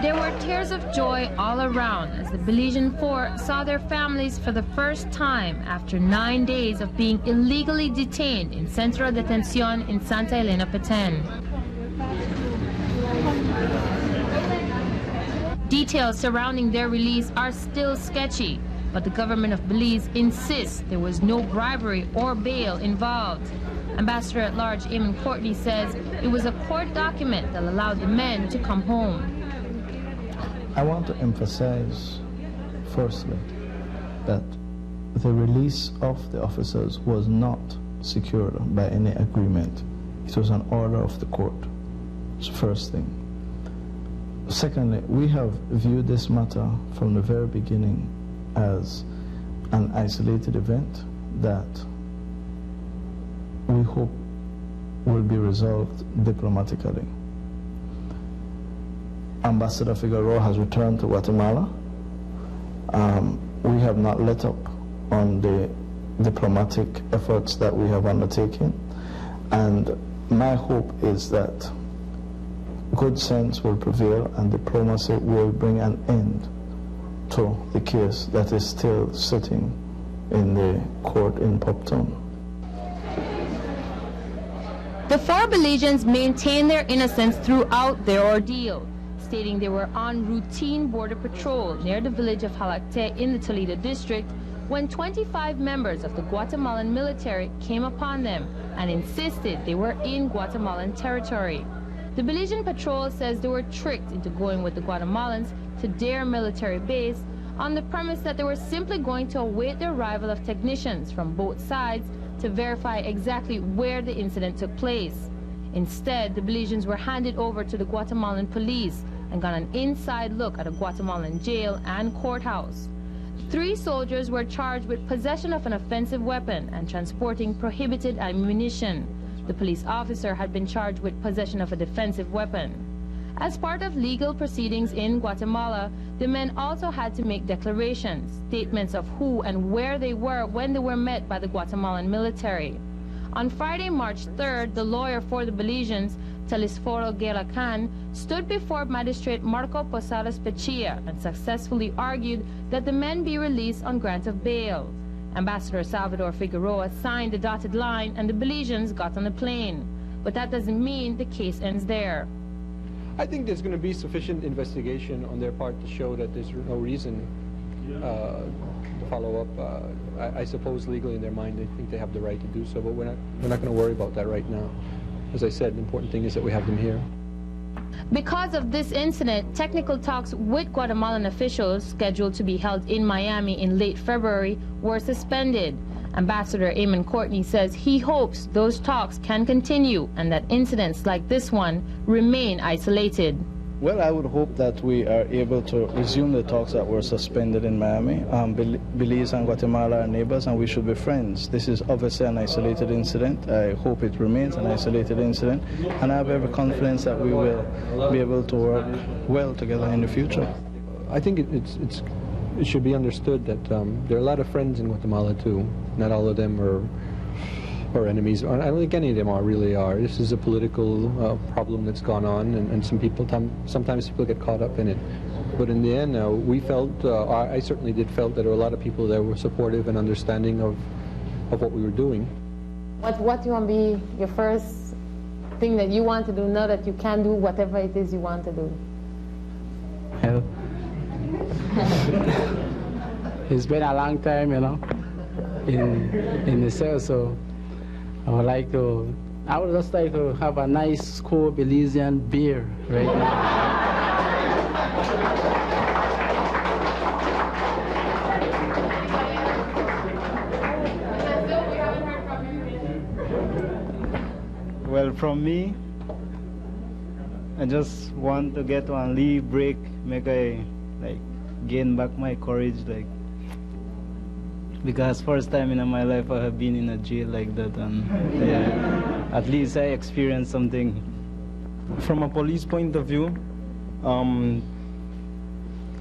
There were tears of joy all around as the Belizean Four saw their families for the first time after 9 days of being illegally detained in Centro de Detención in Santa Elena, Petén. Details surrounding their release are still sketchy, but the government of Belize insists there was no bribery or bail involved. Ambassador-at-Large Eamon Courtney says it was a court document that allowed the men to come home. I want to emphasize, firstly, that the release of the officers was not secured by any agreement. It was an order of the court. That's the first thing. Secondly, we have viewed this matter from the very beginning as an isolated event that we hope will be resolved diplomatically. Ambassador Figueroa has returned to Guatemala. We have not let up on the diplomatic efforts that we have undertaken, and my hope is that good sense will prevail and diplomacy will bring an end to the case that is still sitting in the court in Poptown. The four Belizeans maintained their innocence throughout their ordeal, stating they were on routine border patrol near the village of Halacte in the Toledo district when 25 members of the Guatemalan military came upon them and insisted they were in Guatemalan territory. The Belizean patrol says they were tricked into going with the Guatemalans to their military base on the premise that they were simply going to await the arrival of technicians from both sides to verify exactly where the incident took place. Instead, the Belizeans were handed over to the Guatemalan police and got an inside look at a Guatemalan jail and courthouse. 3 soldiers were charged with possession of an offensive weapon and transporting prohibited ammunition. The police officer had been charged with possession of a defensive weapon. As part of legal proceedings in Guatemala, the men also had to make declarations, statements of who and where they were when they were met by the Guatemalan military. On Friday, March 3rd, the lawyer for the Belizeans, Telesforo Guelacan, stood before Magistrate Marco Posadas Pechia and successfully argued that the men be released on grant of bail. Ambassador Salvador Figueroa signed the dotted line and the Belizeans got on the plane. But that doesn't mean the case ends there. I think there's going to be sufficient investigation on their part to show that there's no reason to follow up. I suppose legally in their mind they think they have the right to do so, but we're not going to worry about that right now. As I said, the important thing is that we have them here. Because of this incident, technical talks with Guatemalan officials scheduled to be held in Miami in late February were suspended. Ambassador Eamon Courtney says he hopes those talks can continue and that incidents like this one remain isolated. Well, I would hope that we are able to resume the talks that were suspended in Miami. Belize and Guatemala are neighbors and we should be friends. This is obviously an isolated incident. I hope it remains an isolated incident, and I have every confidence that we will be able to work well together in the future. I think it should be understood that there are a lot of friends in Guatemala too. Not all of them are enemies. I don't think any of them really are. This is a political problem that's gone on, and sometimes people get caught up in it. But in the end, we felt, I certainly did felt that there were a lot of people that were supportive and understanding of what we were doing. What do you want to be your first thing that you want to do now that you can do whatever it is you want to do? Well, it's been a long time, in the cell, so I would just like to have a nice, cool Belizean beer right now. Well, from me, I just want to get one leave break, make I gain back my courage, because first time in my life I have been in a jail like that, and yeah, at least I experienced something. From a police point of view,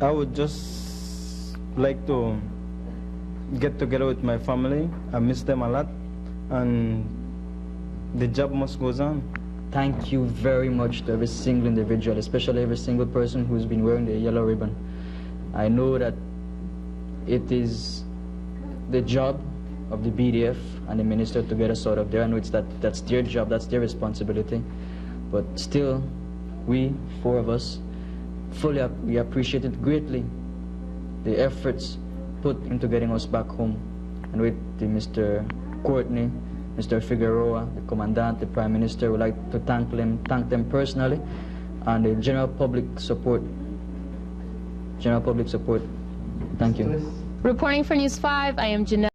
I would just like to get together with my family. I miss them a lot, and the job must go on. Thank you very much to every single individual, especially every single person who's been wearing the yellow ribbon. I know that it is the job of the B.D.F. and the minister to get us out of there. I know that's their job, that's their responsibility. But still, we, 4 of us, we appreciate it greatly, the efforts put into getting us back home. And with Mr. Courtney, Mr. Figueroa, the Commandant, the Prime Minister, would like to thank them personally, and the general public support. Thank you. Reporting for News 5, I am Janelle.